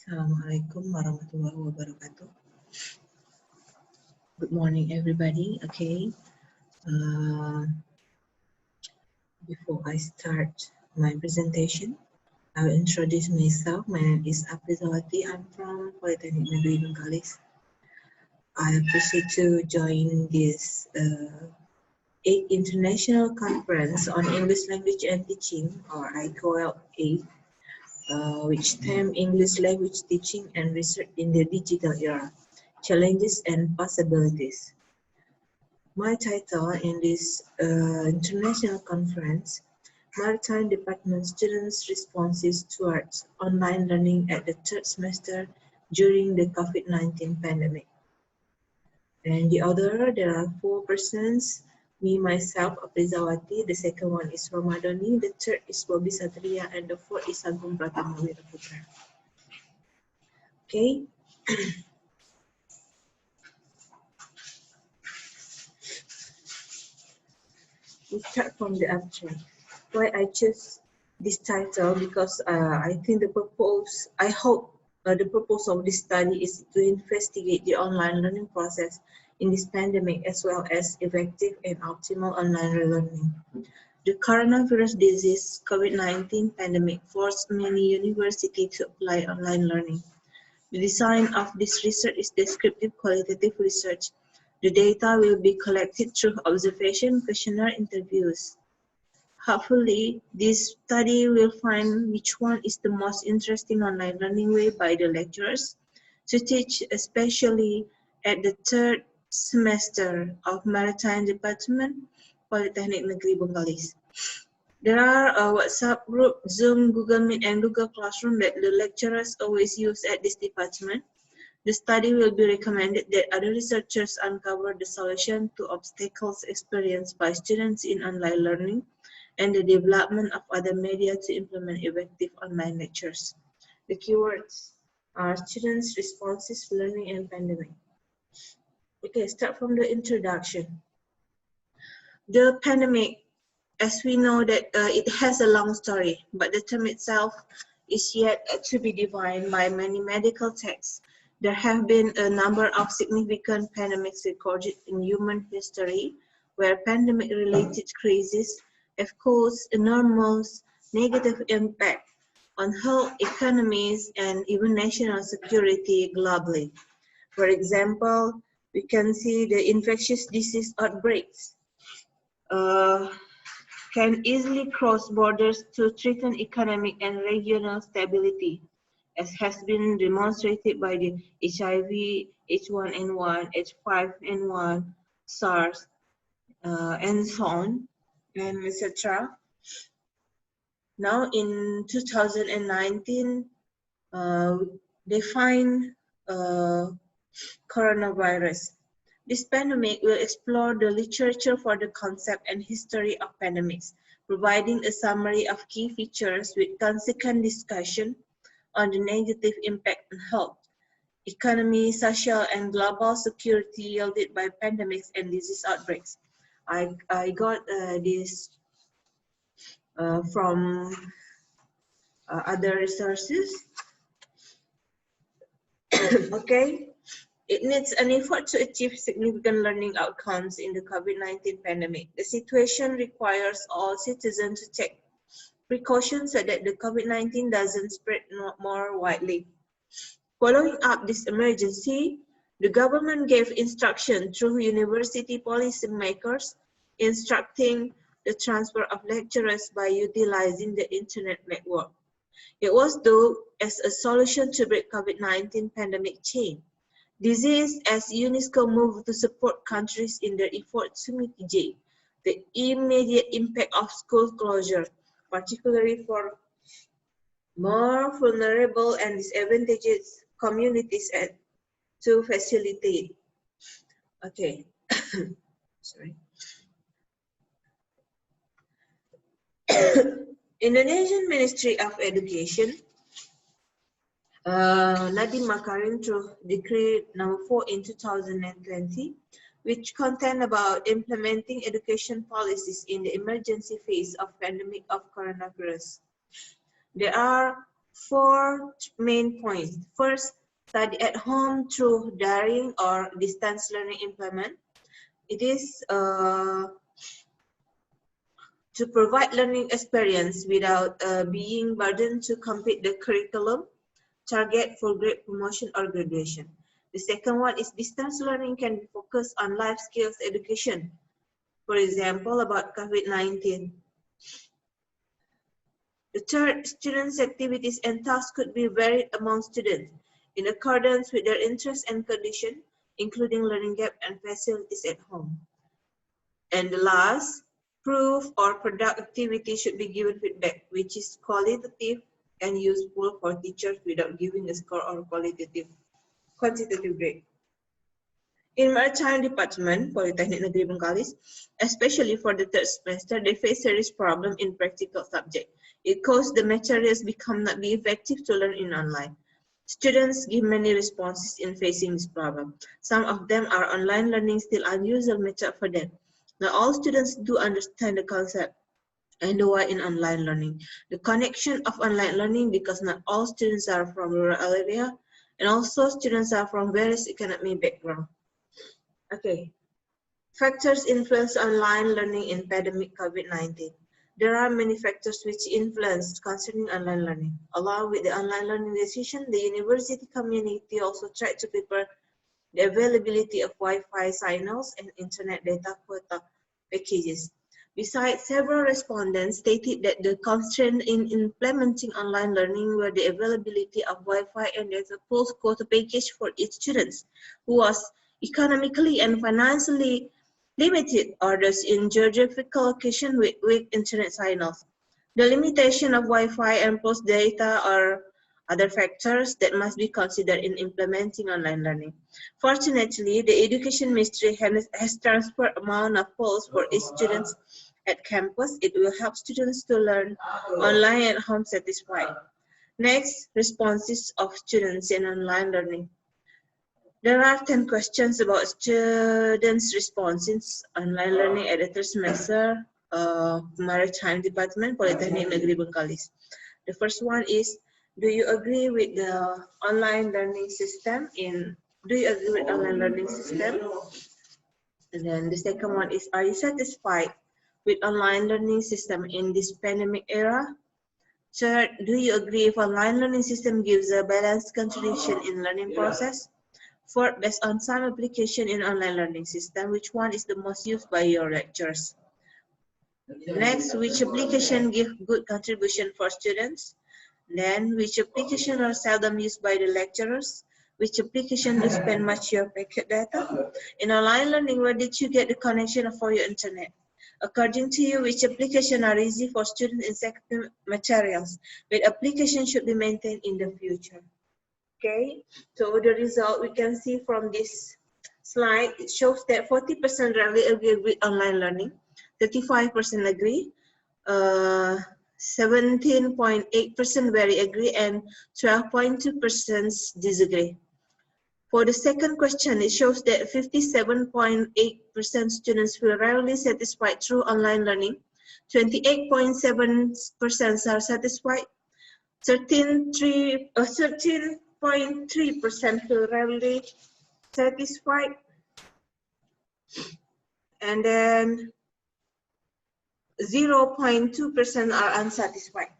Assalamualaikum warahmatullahi wabarakatuh. Good morning, everybody. Okay. Before I start my presentation, I will introduce myself. My name is Aprizawati. I'm from Polytechnic Negeri Bengkalis. I appreciate to join this 8th International Conference on English Language and Teaching, or ICOELT8, which theme English language teaching and research in the digital era, challenges and possibilities. My title in this international conference, Maritime Department Students' Responses Towards Online Learning at the third semester during the COVID-19 pandemic. And the other, there are 4 persons, me, myself, Aprizawati, the second one is Ramadhani, the third is Bobby Satria, and the fourth is Agung Pratama Wiraputra. Okay. We start from the abstract. Why I chose this title, because I think the purpose, I hope the purpose of this study is to investigate the online learning process in this pandemic, as well as effective and optimal online relearning. The coronavirus disease COVID-19 pandemic forced many universities to apply online learning. The design of this research is descriptive qualitative research. The data will be collected through observation, questionnaire, interviews. Hopefully, this study will find which one is the most interesting online learning way by the lecturers to teach, especially at the third semester of Maritime Department, Polytechnic Negeri Bengkalis. There are a WhatsApp group, Zoom, Google Meet, and Google Classroom that the lecturers always use at this department. The study will be recommended that other researchers uncover the solution to obstacles experienced by students in online learning and the development of other media to implement effective online lectures. The keywords are students' responses, learning, and pandemic. Okay, start from the introduction. The pandemic, as we know that it has a long story, but the term itself is yet to be defined by many medical texts. There have been a number of significant pandemics recorded in human history, where pandemic-related crises have caused enormous negative impact on health, economies, and even national security globally. For example, we can see the infectious disease outbreaks can easily cross borders to threaten economic and regional stability, as has been demonstrated by the HIV, H1N1, H5N1, SARS, and so on, and etc. Now in 2019, they find coronavirus. This pandemic will explore the literature for the concept and history of pandemics, providing a summary of key features with consequent discussion on the negative impact on health, economy, social, and global security yielded by pandemics and disease outbreaks. I got this from other resources. Okay. It needs an effort to achieve significant learning outcomes in the COVID-19 pandemic. The situation requires all citizens to take precautions so that the COVID-19 doesn't spread more widely. Following up this emergency, the government gave instruction through university policymakers instructing the transfer of lecturers by utilizing the internet network. It was done as a solution to break COVID-19 pandemic chain. This is as UNESCO moved to support countries in their efforts to mitigate the immediate impact of school closure, particularly for more vulnerable and disadvantaged communities and to facilitate. Okay, sorry. Indonesian Ministry of Education Nadiem Makarim through Decree number 4 in 2020, which contained about implementing education policies in the emergency phase of pandemic of coronavirus. There are 4 main points. First, study at home through daring or distance learning implement. It is to provide learning experience without being burdened to complete the curriculum, target for grade promotion or graduation. The second one is distance learning can be focused on life skills education. For example, about COVID-19. The third, students' activities and tasks could be varied among students in accordance with their interests and condition, including learning gap and facilities at home. And the last, proof or product activity should be given feedback, which is qualitative and useful for teachers without giving a score or quantitative grade. In Maritime Department, Polytechnic Negeri Bengkalis, especially for the third semester, they face serious problem in practical subject. It caused the materials become not be effective to learn in online. Students give many responses in facing this problem. Some of them are online learning still unusual method for them. Not all students do understand the concept and the why in online learning. The connection of online learning because not all students are from rural area and also students are from various economic background. Okay, factors influence online learning in pandemic COVID-19. There are many factors which influence concerning online learning. Along with the online learning decision, the university community also tried to prepare the availability of Wi-Fi signals and internet data quota packages. Besides, several respondents stated that the constraint in implementing online learning were the availability of Wi-Fi and data pools quota package for each student who was economically and financially limited or those in geographical location with weak internet signals. The limitation of Wi-Fi and post data are other factors that must be considered in implementing online learning. Fortunately, the Education Ministry has transferred amount of polls for each student at campus. It will help students to learn online at home satisfied. Next, responses of students in online learning. There are 10 questions about students' responses online learning at the third semester Maritime Department, Polytechnic Negeri Bengkalis. The first one is, do you agree with the online learning system do you agree with online learning system? And then the second one is, are you satisfied with online learning system in this pandemic era? Third, do you agree if online learning system gives a balanced contribution in learning process? Fourth, based on some application in online learning system, which one is the most used by your lecturers? Next, which application give good contribution for students? Then, which application are seldom used by the lecturers? Which application do spend much your packet data? In online learning, where did you get the connection for your internet? According to you, which application are easy for students in secondary materials? Which application should be maintained in the future? Okay, so the result we can see from this slide, it shows that 40% rarely agree with online learning, 35% agree, 17.8% very agree, and 12.2% disagree. For the second question, it shows that 57.8% students feel rarely satisfied through online learning, 28.7% are satisfied, 13.3% feel rarely satisfied, and then 0.2% are unsatisfied.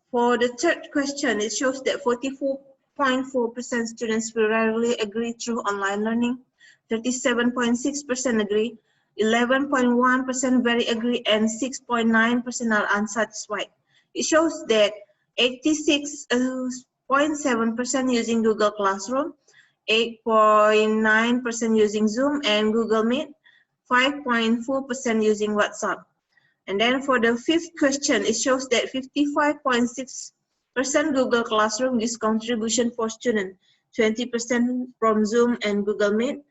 For the third question, it shows that 44.4% students will rarely agree through online learning, 37.6% agree, 11.1% very agree, and 6.9% are unsatisfied. It shows that 86.7% using Google Classroom, 8.9% using Zoom and Google Meet, 5.4% using WhatsApp. And then for the fifth question, it shows that 55.6% Google Classroom gives contribution for students, 20% from Zoom and Google Meet,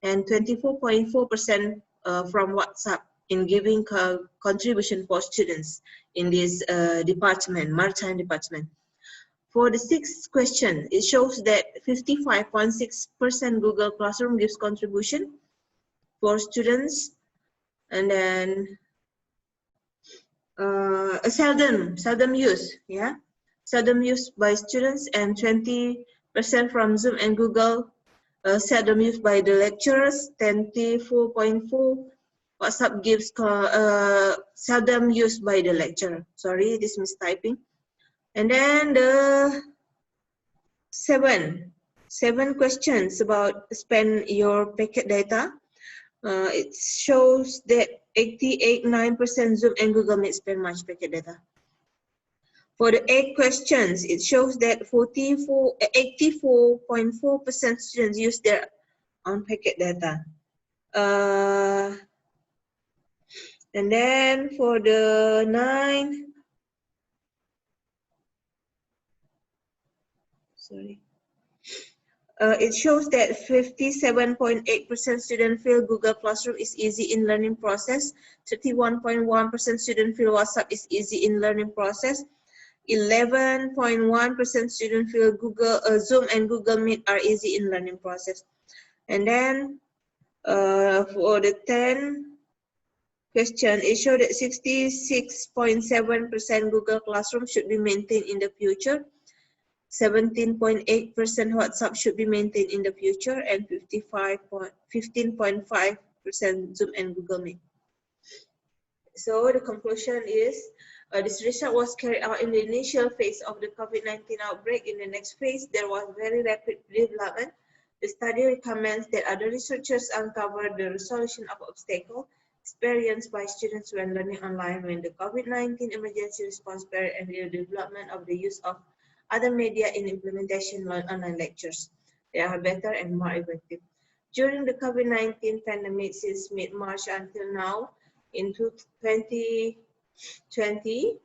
and 24.4% from WhatsApp in giving contribution for students in this department, Maritime Department. For the sixth question, it shows that 55.6% Google Classroom gives contribution for students, and then seldom use, yeah. seldom used by students, and 20% from Zoom and Google, seldom used by the lecturers. 24.4 WhatsApp gives seldom used by the lecturer. Sorry, this mistyping. And then the seven questions about spend your packet data. It shows that 88.9% Zoom and Google Meet spend much packet data. For the 8 questions, it shows that 84.4% students use their own packet data. And then for the 9, it shows that 57.8% students feel Google Classroom is easy in learning process. 31.1% students feel WhatsApp is easy in learning process. 11.1% students feel Zoom and Google Meet are easy in learning process. And then for the 10 question, it showed that 66.7% Google Classroom should be maintained in the future. 17.8% WhatsApp should be maintained in the future, and 15.5% Zoom and Google Meet. So the conclusion is, this research was carried out in the initial phase of the COVID-19 outbreak. In the next phase, there was very rapid development. The study recommends that other researchers uncover the resolution of obstacles experienced by students when learning online when the COVID-19 emergency response period and the development of the use of other media in implementation of online lectures. They are better and more effective. During the COVID-19 pandemic since mid-March until now, in 2020,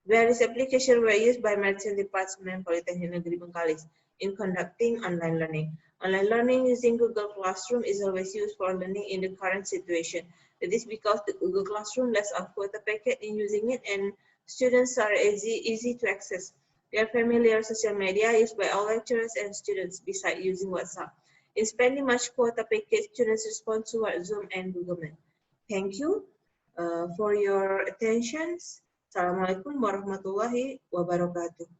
various applications were used by Merchant Department Politeknik Negeri Bengkalis in conducting online learning. Online learning using Google Classroom is always used for learning in the current situation. That is because the Google Classroom lets a quota packet in using it, and students are easy to access. They are familiar social media used by all lecturers and students besides using WhatsApp. In spending much quota packet, students respond to Zoom and Google Meet. Thank you for your attention. Assalamualaikum warahmatullahi wabarakatuh.